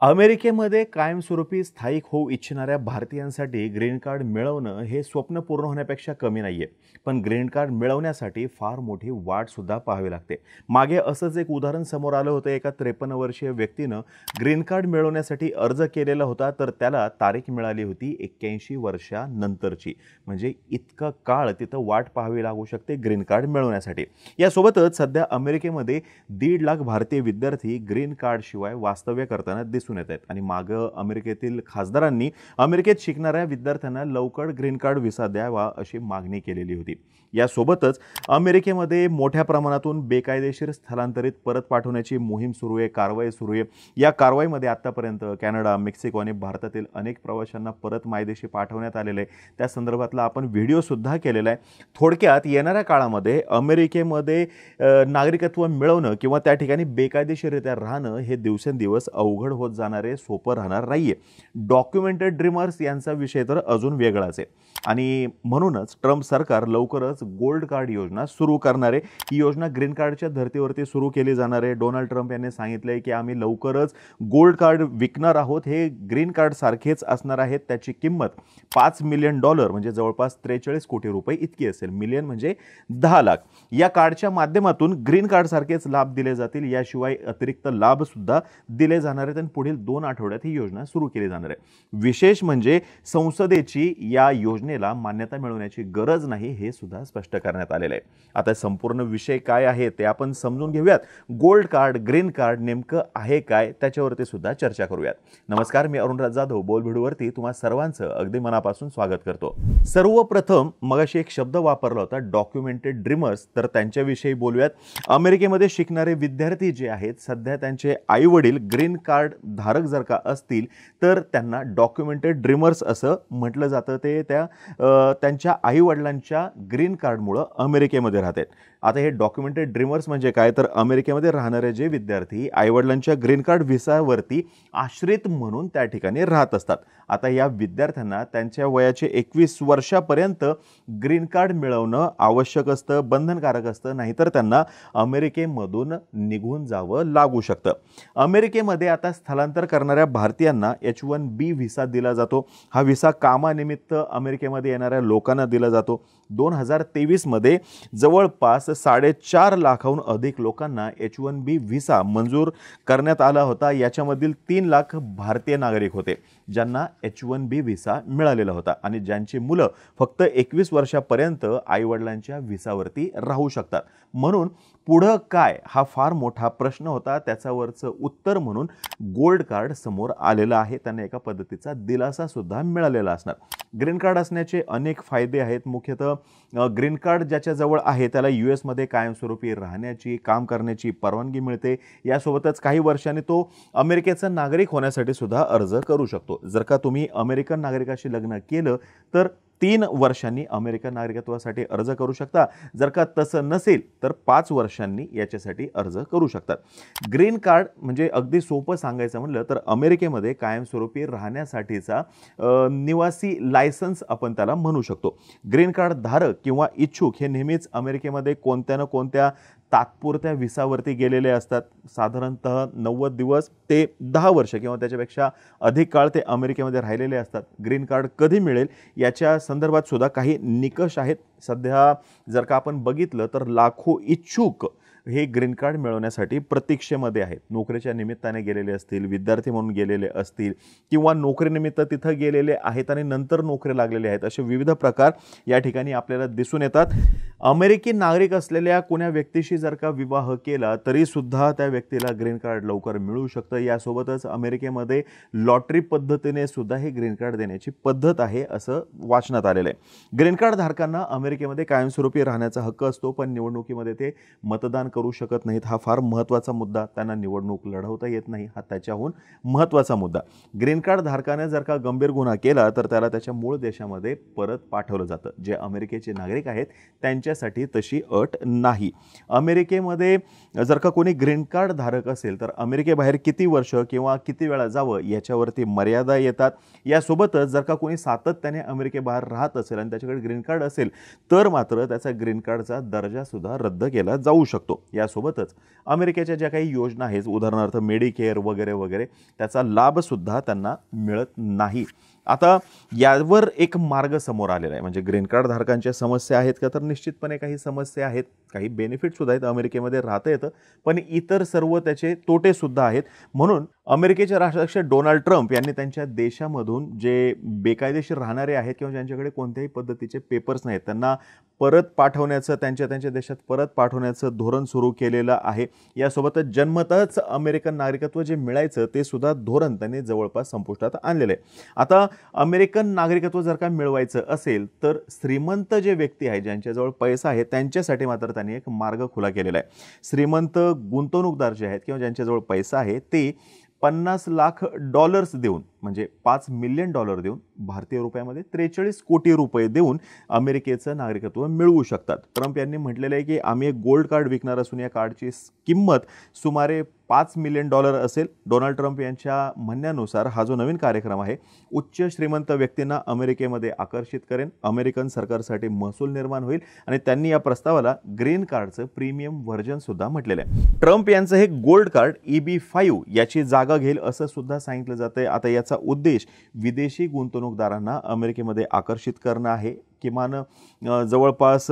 अमेरिकेमध्ये कायमस्वरूपी स्थायिक होऊ इच्छिणाऱ्या भारतीयांसाठी ग्रीन कार्ड मिळवणं हे स्वप्न पूर्ण होण्यापेक्षा कमी नाहीये. पण ग्रीन कार्ड मिळवण्यासाठी फार मोठी वाट सुद्धा पाहावी लागते. मागे असंच एक उदाहरण समोर आलं होतं. एका 53 वर्षीय व्यक्तीनं ग्रीन कार्ड मिळवण्यासाठी अर्ज केलेला होता, तर त्याला तारीख मिळाली होती 81 वर्षानंतरची. म्हणजे इतका काळ तिथं वाट पाहावी लागू शकते ग्रीन कार्ड मिळवण्यासाठी. यासोबतच सध्या अमेरिकेमध्ये 1.5 लाख भारतीय विद्यार्थी ग्रीन कार्ड शिवाय वास्तव्य करताना दिसून येत आहेत. आणि मागं अमेरिकेतील खासदारांनी अमेरिकेत शिकणाऱ्या विद्यार्थ्यांना लवकर ग्रीन कार्ड व्हिसा द्यावा अशी मागणी केलेली होती. यासोबतच अमेरिकेमध्ये मोठ्या प्रमाणातून बेकायदेशीर स्थलांतरित परत पाठवण्याची मोहीम सुरू आहे, कारवाई सुरू आहे. या कारवाईमध्ये आतापर्यंत कॅनडा, मेक्सिको आणि भारतातील अनेक प्रवाशांना परत मायदेशी पाठवण्यात आलेले आहे. त्या संदर्भातला आपण व्हिडिओ सुद्धा केलेला आहे. थोडक्यात येणाऱ्या काळामध्ये अमेरिकेमध्ये नागरिकत्व मिळवणं किंवा त्या ठिकाणी बेकायदेशीररित्या राहणं हे दिवसेंदिवस अवघड होत जाणारे, सोपं राहणार नाहीये. डॉक्युमेंटेड ड्रीमर्स यांचा विषय तर अजून वेगळाच आहे. आणि म्हणूनच ट्रम्प सरकार लवकरच गोल्ड कार्ड योजना सुरू करणार आहे. ही योजना ग्रीन कार्डच्या धर्तीवरती सुरू केली जाणार आहे. डोनाल्ड ट्रम्प यांनी सांगितलंय की आम्ही लवकरच गोल्ड कार्ड विकणार आहोत. हे ग्रीन कार्ड सारखेच असणार आहेत. त्याची किंमत $5 मिलियन म्हणजे जवळपास 43 कोटी रुपये इतकी असेल. मिलियन म्हणजे 10 लाख. या कार्डच्या माध्यमातून ग्रीन कार्ड सारखेच लाभ दिले जातील. याशिवाय अतिरिक्त लाभ सुद्धा दिले जाणार आहेत आणि पुढील 2 आठवड्यात ही योजना सुरू केली जाणार आहे. विशेष म्हणजे संसदेची या योजनेला मान्यता मिळवण्याची गरज नाही हे सुद्धा स्पष्ट करण्यात आलेलं आहे. आता संपूर्ण विषय काय आहे ते आपण समजून घेऊयात. गोल्ड कार्ड, ग्रीन कार्ड नेमकं आहे काय त्याच्यावरती सुद्धा चर्चा करूयात. नमस्कार, मी अरुणराज जाधव बोलभिडूवरती तुम्हा सर्वांचं अगदी मनापासून स्वागत करतो. सर्वप्रथम मगाशी एक शब्द वापरला होता, डॉक्युमेंटेड ड्रीमर्स. तर त्यांच्याविषयी बोलूयात. अमेरिकेमध्ये शिकणारे विद्यार्थी जे आहेत, सध्या त्यांचे आई वडील ग्रीन कार्ड धारक जर का असतील तर त्यांना डॉक्युमेंटेड ड्रीमर्स असं म्हटलं जातं. ते त्यांच्या आई वडिलांच्या ग्रीन कार्डमुळं अमेरिकेमध्ये राहतात. आता हे डॉक्युमेंटेड ड्रीमर्स म्हणजे काय, तर अमेरिकेमध्ये राहणारे जे विद्यार्थी आईवडिलांच्या ग्रीन कार्ड व्हिसावरती आश्रित म्हणून त्या ठिकाणी राहत असतात. आता या विद्यार्थ्यांना त्यांच्या वयाचे 21 वर्षापर्यंत ग्रीन कार्ड मिळवणं आवश्यक असतं, बंधनकारक असतं. नाहीतर त्यांना अमेरिकेमधून निघून जावं लागू शकतं. अमेरिकेमध्ये आता स्थलांतर करणाऱ्या भारतीयांना H-1B व्हिसा दिला जातो. हा व्हिसा कामानिमित्त अमेरिकेमध्ये येणाऱ्या लोकांना दिला जातो. 2023 मध्ये जवळपास 4.5 लाखाहून अधिक लोकांना H-1B व्हिसा मंजूर करण्यात आला होता. याच्यामधील 3 लाख भारतीय नागरिक होते ज्यांना H-1B व्हिसा मिळालेला होता आणि ज्यांची मुलं फक्त 21 वर्षापर्यंत आईवडिलांच्या व्हिसावरती राहू शकतात. म्हणून पुढं काय हा फार मोठा प्रश्न होता. त्याच्यावरचं उत्तर म्हणून गोल्ड कार्ड समोर आलेलं आहे. त्यांना एका पद्धतीचा दिलासा सुद्धा मिळालेला असणार. ग्रीन कार्ड असण्याचे अनेक फायदे आहेत. मुख्यतः ग्रीन कार्ड ज्याच्याजवळ आहे त्याला US मध्ये कायमस्वरूपी राहण्याची, काम करण्याची परवानगी मिळते. यासोबतच काही वर्षांनी तो अमेरिकेचा नागरिक होण्यासाठी सुद्धा अर्ज करू शकतो. जर का तुम्ही अमेरिकन नागरिकाशी लग्न केलं तर 3 वर्षांनी अमेरिकन नागरिकत्वासाठी अर्ज करू शकता. जर का तसं नसेल तर 5 वर्षांनी याच्यासाठी अर्ज करू शकतात. ग्रीन कार्ड म्हणजे अगदी सोपं सांगायचं म्हणलं तर अमेरिकेमध्ये कायमस्वरूपी राहण्यासाठीचा निवासी लायसन्स आपण त्याला म्हणू शकतो. ग्रीन कार्ड धारक किंवा इच्छुक हे नेहमीच अमेरिकेमध्ये कोणत्या ना कोणत्या तात्पुरत्या व्हिसावरती गेलेले असतात. साधारणतः 90 दिवस ते 10 वर्ष किंवा त्याच्यापेक्षा अधिक काळ ते अमेरिकेमध्ये राहिलेले असतात. ग्रीन कार्ड कधी मिळेल याच्या संदर्भात सुद्धा काही निकष आहेत. सध्या जर का आपण बघितलं तर लाखो इच्छुक हे ग्रीन कार्ड मिळवण्यासाठी प्रतीक्षेमध्ये आहेत. नोकरीच्या निमित्ताने गेलेले असतील, विद्यार्थी म्हणून गेलेले असतील किंवा नोकरीनिमित्त तिथं गेलेले आहेत आणि नंतर नोकरी लागलेले आहेत. असे विविध प्रकार या ठिकाणी आपल्याला दिसून येतात. अमेरिकी नागरिक असलेल्या कोण्या व्यक्तीशी जर का विवाह केला तरी सुद्धा त्या व्यक्तीला ग्रीन कार्ड लवकर मिळू शकतं. यासोबतच अमेरिकेमध्ये लॉटरी पद्धतीने सुद्धा हे ग्रीन कार्ड देण्याची पद्धत आहे असं वाचण्यात आलेलं आहे. ग्रीन कार्ड धारकांना अमेरिकेमध्ये कायमस्वरूपी राहण्याचा हक्क असतो, पण निवडणुकीमध्ये ते मतदान करू शकत नाहीत. हा फार महत्त्वाचा मुद्दा. त्यांना निवडणूक लढवता येत नाही. हा त्याच्याहून महत्त्वाचा मुद्दा. ग्रीन कार्ड धारकाने जर का गंभीर गुन्हा केला तर त्याला त्याच्या मूळ देशामध्ये परत पाठवलं जातं. जे अमेरिकेचे नागरिक आहेत त्यांच्यासाठी तशी अट नाही. अमेरिकेमध्ये जर का कोणी ग्रीन कार्ड धारक असेल तर अमेरिकेबाहेर किती वर्ष किंवा किती वेळा जावं याच्यावरती मर्यादा येतात. यासोबतच जर का कोणी सातत्याने अमेरिकेबाहेर राहत असेल आणि त्याच्याकडे ग्रीन कार्ड असेल तर मात्र त्याचा ग्रीन कार्डचा दर्जा सुद्धा रद्द केला जाऊ शकतो. यासोबतच अमेरिकेच्या ज्या काही योजना आहेत, उदाहरणार्थ मेडिकेअर वगैरे वगैरे, त्याचा लाभसुद्धा त्यांना मिळत नाही. आता यावर एक मार्ग समोर आलेला आहे. म्हणजे ग्रीन कार्ड धारकांच्या समस्या आहेत का, तर निश्चितपणे काही समस्या आहेत, काही बेनिफिटसुद्धा आहेत. अमेरिकेमध्ये राहता येतं, पण इतर सर्व त्याचे तोटेसुद्धा आहेत. म्हणून अमेरिकेचे राष्ट्राध्यक्ष डोनाल्ड ट्रम्प यांनी त्यांच्या देशामधून जे बेकायदेशीर राहणारे आहेत किंवा ज्यांच्याकडे कोणत्याही पद्धतीचे पेपर्स नाहीत, त्यांना परत पाठवण्याचं, त्यांच्या देशात परत पाठवण्याचं धोरण सुरू केलेलं आहे. यासोबतच जन्मतःच अमेरिकन नागरिकत्व जे मिळायचं ते सुद्धा धोरण त्यांनी जवळपास संपुष्टात आणलेलं आहे. आता अमेरिकन नागरिकत्व जर का मिळवायचं असेल तर श्रीमंत जे व्यक्ती आहे, ज्यांच्याजवळ पैसा आहे, त्यांच्यासाठी मात्र त्यांनी एक मार्ग खुला केलेला आहे. श्रीमंत गुंतवणूकदार जे आहेत किंवा ज्यांच्याजवळ पैसा आहे ते $50 लाख देऊन, म्हणजे $5 मिलियन देऊन, भारतीय रुपयामध्ये 43 कोटी रुपये देऊन अमेरिकेचं नागरिकत्व मिळवू शकतात. ट्रम्प यांनी म्हटलेलं आहे की आम्ही एक गोल्ड कार्ड विकणार असून या कार्डची किंमत सुमारे $5 मिलियन असेल. डोनाल्ड ट्रम्प यांच्या म्हणण्यानुसार हा जो नवीन कार्यक्रम आहे उच्च श्रीमंत व्यक्तींना अमेरिकेमध्ये आकर्षित करेन, अमेरिकन सरकारसाठी महसूल निर्माण होईल आणि त्यांनी या प्रस्तावाला ग्रीन कार्डचं प्रीमियम व्हर्जन सुद्धा म्हटलेलं आहे. ट्रम्प यांचं हे गोल्ड कार्ड EB-5 याची जागा घेईल असं सुद्धा सांगितलं जातंय. आता याचा उद्देश विदेशी गुंतवणूकदारांना अमेरिकेमध्ये आकर्षित करणं आहे. किमान जवळपास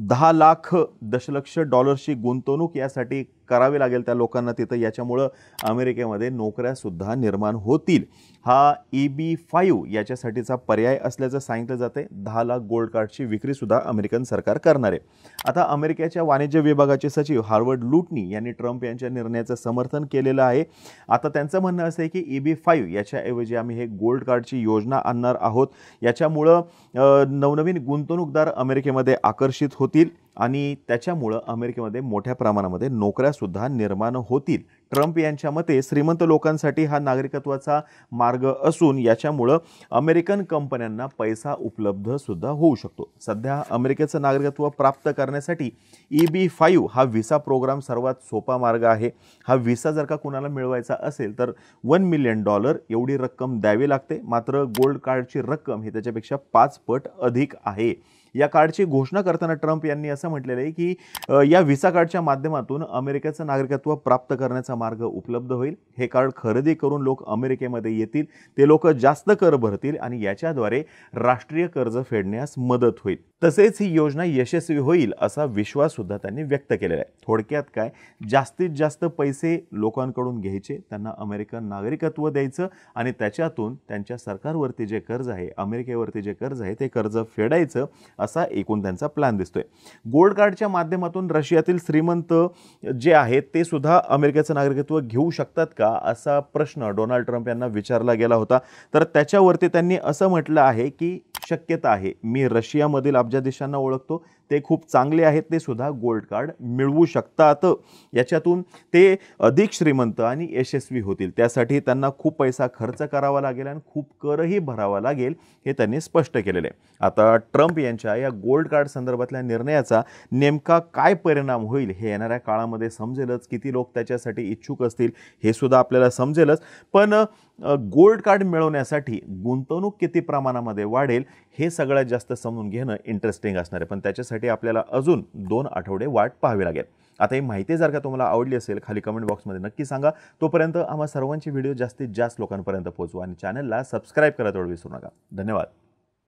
10 लाख दशलक्ष डॉलर्सची गुंतवणूक यासाठी करावी लागेल त्या लोकांना तिथं. याच्यामुळं अमेरिकेमध्ये नोकऱ्यासुद्धा निर्माण होतील. हा EB-5 याच्यासाठीचा पर्याय असल्याचं सांगितलं जाते. 10 लाख गोल्ड कार्डची विक्रीसुद्धा अमेरिकन सरकार करणार आहे. आता अमेरिकेच्या वाणिज्य विभागाचे सचिव हार्वर्ड लुटनी यांनी ट्रम्प यांच्या निर्णयाचं समर्थन केलेलं आहे. आता त्यांचं म्हणणं असं आहे की EB-5 याच्याऐवजी आम्ही हे गोल्ड कार्डची योजना आणणार आहोत. याच्यामुळं नवनवीन गुंतवणूकदार अमेरिकेमध्ये आकर्षित होतील आणि त्याच्यामुळं अमेरिकेमध्ये मोठ्या प्रमाणामध्ये नोकऱ्यासुद्धा निर्माण होतील. ट्रम्प यांच्या मते श्रीमंत लोकांसाठी हा नागरिकत्वाचा मार्ग असून याच्यामुळं अमेरिकन कंपन्यांना पैसा उपलब्ध सुद्धा होऊ शकतो. सध्या अमेरिकेचं नागरिकत्व प्राप्त करण्यासाठी EB-5 हा व्हिसा प्रोग्राम सर्वात सोपा मार्ग आहे. हा व्हिसा जर का कुणाला मिळवायचा असेल तर $1 मिलियन एवढी रक्कम द्यावी लागते. मात्र गोल्ड कार्डची रक्कम ही त्याच्यापेक्षा 5 पट अधिक आहे. या कार्डची घोषणा करताना ट्रम्प यांनी असं म्हटलेलं आहे की या व्हिसा कार्डच्या माध्यमातून अमेरिकेचं नागरिकत्व प्राप्त करण्याचा मार्ग उपलब्ध होईल. हे कार्ड खरेदी करून लोक अमेरिकेमध्ये येतील, ते लोक जास्त कर भरतील आणि याच्याद्वारे राष्ट्रीय कर्ज फेडण्यास मदत होईल. तसेच ही योजना यशस्वी होईल असा विश्वास सुद्धा त्यांनी व्यक्त केलेला आहे. थोडक्यात काय, जास्तीत जास्त पैसे लोकांकडून घ्यायचे, त्यांना अमेरिकन नागरिकत्व द्यायचं आणि त्याच्यातून त्यांच्या सरकारवरती जे कर्ज आहे, अमेरिकेवरती जे कर्ज आहे ते कर्ज फेडायचं असा एकूण त्यांचा प्लॅन दिसतोय. गोल्ड कार्डच्या माध्यमातून रशियातील श्रीमंत जे आहेत ते सुद्धा अमेरिकेचं नागरिकत्व घेऊ शकतात का असा प्रश्न डोनाल्ड ट्रम्प यांना विचारला गेला होता. तर त्याच्यावरती त्यांनी असं म्हटलं आहे की शक्यता आहे, मी रशियामधील अब्जा देशांना ओळखतो, ते खूप चांगले आहेत, ते सुद्धा गोल्ड कार्ड मिळवू शकतात. याच्यातून ते अधिक श्रीमंत आणि यशस्वी होतील. त्यासाठी त्यांना खूप पैसा खर्च करावा लागेल आणि खूप करही भरावा लागेल, हे त्यांनी स्पष्ट केलेले आहे. आता ट्रम्प यांच्या या गोल्ड कार्ड संदर्भातल्या निर्णयाचा नेमका काय परिणाम होईल हे येणाऱ्या काळामध्ये समजेलच. किती लोक त्याच्यासाठी इच्छुक असतील हे सुद्धा आपल्याला समजेलच. पण गोल्ड कार्ड मिळवण्यासाठी गुंतवणूक किती प्रमाणामध्ये वाढेल हे सगळ्यात जास्त समजून घेणं इंटरेस्टिंग असणार आहे. पण त्याच्यासाठी आपल्याला अजून 2 आठवडे वाट पाहावी लागेल. आता ही माहिती जर का तुम्हाला आवडली असेल खाली कमेंट बॉक्समध्ये नक्की सांगा. तोपर्यंत आम्हा सर्वांची व्हिडिओ जास्तीत जास्त लोकांपर्यंत पोहोचवा आणि चॅनलला सबस्क्राईब करायला विसरू नका. धन्यवाद.